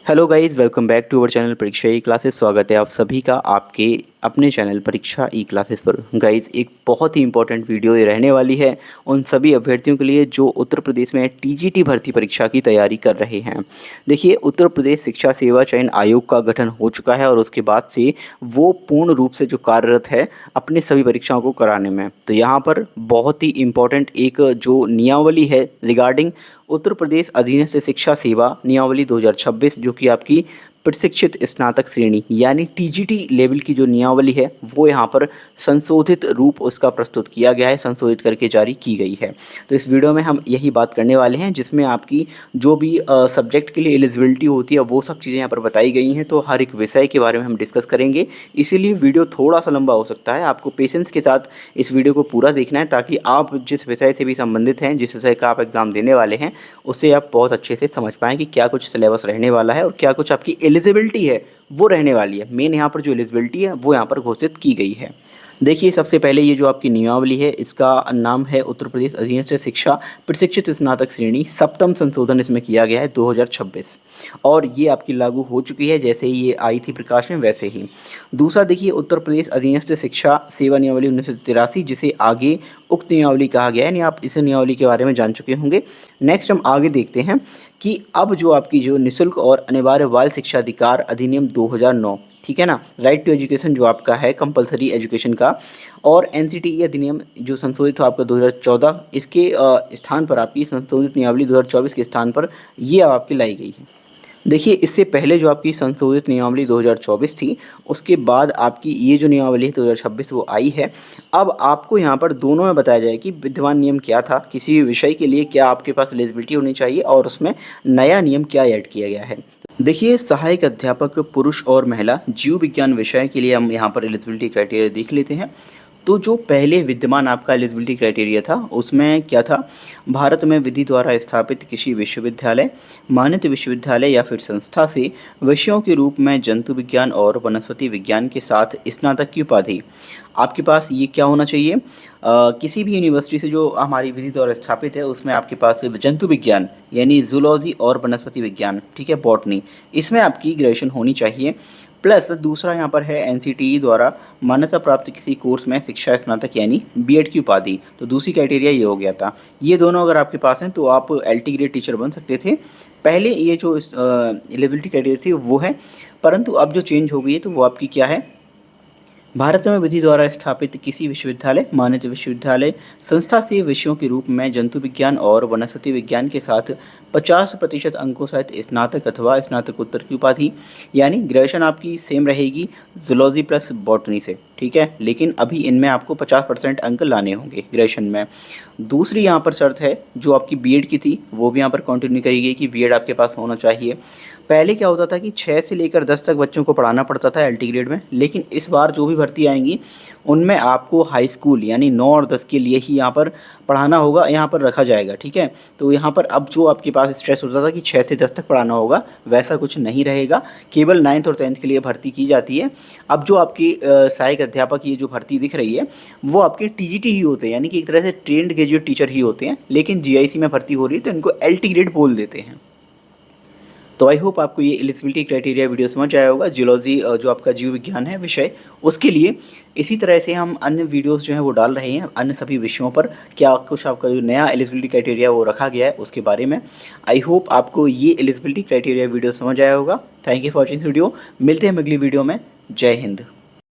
Hello guys, welcome back to our channel Pariksha e classes. स्वागत है आप सभी का आपके अपने चैनल परीक्षा ई क्लासेस पर। गाइस, एक बहुत ही इंपॉर्टेंट वीडियो ये रहने वाली है उन सभी अभ्यर्थियों के लिए जो उत्तर प्रदेश में टीजीटी भर्ती परीक्षा की तैयारी कर रहे हैं। देखिए, उत्तर प्रदेश शिक्षा सेवा चयन आयोग का गठन हो चुका है और उसके बाद से वो पूर्ण रूप से जो कार्यरत है अपने सभी परीक्षाओं को कराने में। तो यहाँ पर बहुत ही इम्पोर्टेंट एक जो नियमावली है रिगार्डिंग उत्तर प्रदेश अधीनस्थ शिक्षा सेवा नियमावली 2026, जो कि आपकी प्रशिक्षित स्नातक श्रेणी यानी टीजीटी लेवल की जो नियमावली है वो यहाँ पर संशोधित रूप उसका प्रस्तुत किया गया है, संशोधित करके जारी की गई है। तो इस वीडियो में हम यही बात करने वाले हैं जिसमें आपकी जो भी सब्जेक्ट के लिए एलिजिबिलिटी होती है वो सब चीज़ें यहाँ पर बताई गई हैं। तो हर एक विषय के बारे में हम डिस्कस करेंगे, इसीलिए वीडियो थोड़ा सा लंबा हो सकता है। आपको पेशेंस के साथ इस वीडियो को पूरा देखना है ताकि आप जिस विषय से भी संबंधित हैं, जिस विषय का आप एग्ज़ाम देने वाले हैं, उससे आप बहुत अच्छे से समझ पाएँ कि क्या कुछ सिलेबस रहने वाला है और क्या कुछ आपकी एलिजिबिलिटी है वो रहने वाली है। मेन यहाँ पर जो एलिजिबिलिटी है वो यहाँ पर घोषित की गई है। देखिए, सबसे पहले ये जो आपकी नियमावली है इसका नाम है उत्तर प्रदेश अधीनस्थ शिक्षा प्रशिक्षित स्नातक श्रेणी। सप्तम संशोधन इसमें किया गया है 2026 और ये आपकी लागू हो चुकी है जैसे ही ये आई थी प्रकाश में वैसे ही। दूसरा देखिए, उत्तर प्रदेश अधीनस्थ शिक्षा सेवा नियमावली 1983, जिसे आगे उक्त नियमावली कहा गया है, यानी आप इस नियमावली के बारे में जान चुके होंगे। नेक्स्ट हम आगे देखते हैं कि अब जो आपकी जो निःशुल्क और अनिवार्य बाल शिक्षा अधिकार अधिनियम 2009, ठीक है ना, राइट टू एजुकेशन जो आपका है कंपलसरी एजुकेशन का, और एनसीटीई अधिनियम जो संशोधित हुआ आपका 2014, इसके स्थान पर आपकी संशोधित नियमावली 2024 के स्थान पर ये अब आपकी लाई गई है। देखिए, इससे पहले जो आपकी संशोधित नियमावली 2024 थी, उसके बाद आपकी ये जो नियमावली है 2026 वो आई है। अब आपको यहाँ पर दोनों में बताया जाए कि विद्यमान नियम क्या था, किसी भी विषय के लिए क्या आपके पास एलिजिबिलिटी होनी चाहिए और उसमें नया नियम क्या ऐड किया गया है। देखिए, सहायक अध्यापक पुरुष और महिला जीव विज्ञान विषय के लिए हम यहाँ पर एलिजिबिलिटी क्राइटेरिया देख लेते हैं। तो जो पहले विद्यमान आपका एलिजिबिलिटी क्राइटेरिया था उसमें क्या था, भारत में विधि द्वारा स्थापित किसी विश्वविद्यालय, मान्यत विश्वविद्यालय या फिर संस्था से विषयों के रूप में जंतु विज्ञान और वनस्पति विज्ञान के साथ स्नातक की उपाधि। आपके पास ये क्या होना चाहिए, किसी भी यूनिवर्सिटी से जो हमारी विधि द्वारा स्थापित है उसमें आपके पास जंतु विज्ञान यानी जूलॉजी और वनस्पति विज्ञान, ठीक है, बॉटनी, इसमें आपकी ग्रेजुएशन होनी चाहिए। प्लस दूसरा यहाँ पर है एनसीटीई द्वारा मान्यता प्राप्त किसी कोर्स में शिक्षा स्नातक यानी बीएड की उपाधि। तो दूसरी क्राइटेरिया ये हो गया था। ये दोनों अगर आपके पास हैं तो आप एलटी ग्रेड टीचर बन सकते थे। पहले ये जो एलिजिबिलिटी क्राइटेरिया थी वो है, परंतु अब जो चेंज हो गई है तो वो आपकी क्या है, भारत में विधि द्वारा स्थापित किसी विश्वविद्यालय, मान्यत विश्वविद्यालय, संस्था से विषयों के रूप में जंतु विज्ञान और वनस्पति विज्ञान के साथ 50% अंकों सहित स्नातक अथवा स्नातकोत्तर की उपाधि, यानी ग्रेजुएशन आपकी सेम रहेगी जूलॉजी प्लस बॉटनी से, ठीक है, लेकिन अभी इनमें आपको 50% अंक लाने होंगे ग्रेजुएशन में। दूसरी यहाँ पर शर्त है जो आपकी बीएड की थी वो भी यहाँ पर कंटिन्यू करी गई कि बीएड आपके पास होना चाहिए। पहले क्या होता था कि 6 से लेकर 10 तक बच्चों को पढ़ाना पड़ता था एलटी ग्रेड में, लेकिन इस बार जो भी भर्ती आएंगी उनमें आपको हाई स्कूल यानी 9 और 10 के लिए ही यहाँ पर पढ़ाना होगा, यहाँ पर रखा जाएगा, ठीक है। तो यहाँ पर अब जो आपके पास स्ट्रेस होता था कि 6 से 10 तक पढ़ाना होगा, वैसा कुछ नहीं रहेगा, केवल 9th और 10th के लिए भर्ती की जाती है। अब जो आपकी सहायक अध्यापक ये जो भर्ती दिख रही है वो आपके टीजीटी ही होते हैं, यानी कि एक तरह से ट्रेंड ग्रेजुएट टीचर ही होते हैं, लेकिन जीआईसी में भर्ती हो रही है तो इनको एलटी ग्रेड बोल देते हैं। तो आई होप आपको ये एलिजिबिलिटी क्राइटेरिया वीडियो समझ आया होगा। जियोलॉजी जो आपका जीव विज्ञान है विषय, उसके लिए इसी तरह से हम अन्य वीडियोस जो हैं वो डाल रहे हैं अन्य सभी विषयों पर, क्या कुछ आपका जो नया एलिजिबिलिटी क्राइटेरिया वो रखा गया है उसके बारे में। आई होप आपको ये एलिजिबिलिटी क्राइटेरिया वीडियो समझ आया होगा। Thank you for watching video. मिलते हैं अगली वीडियो में। जय हिंद।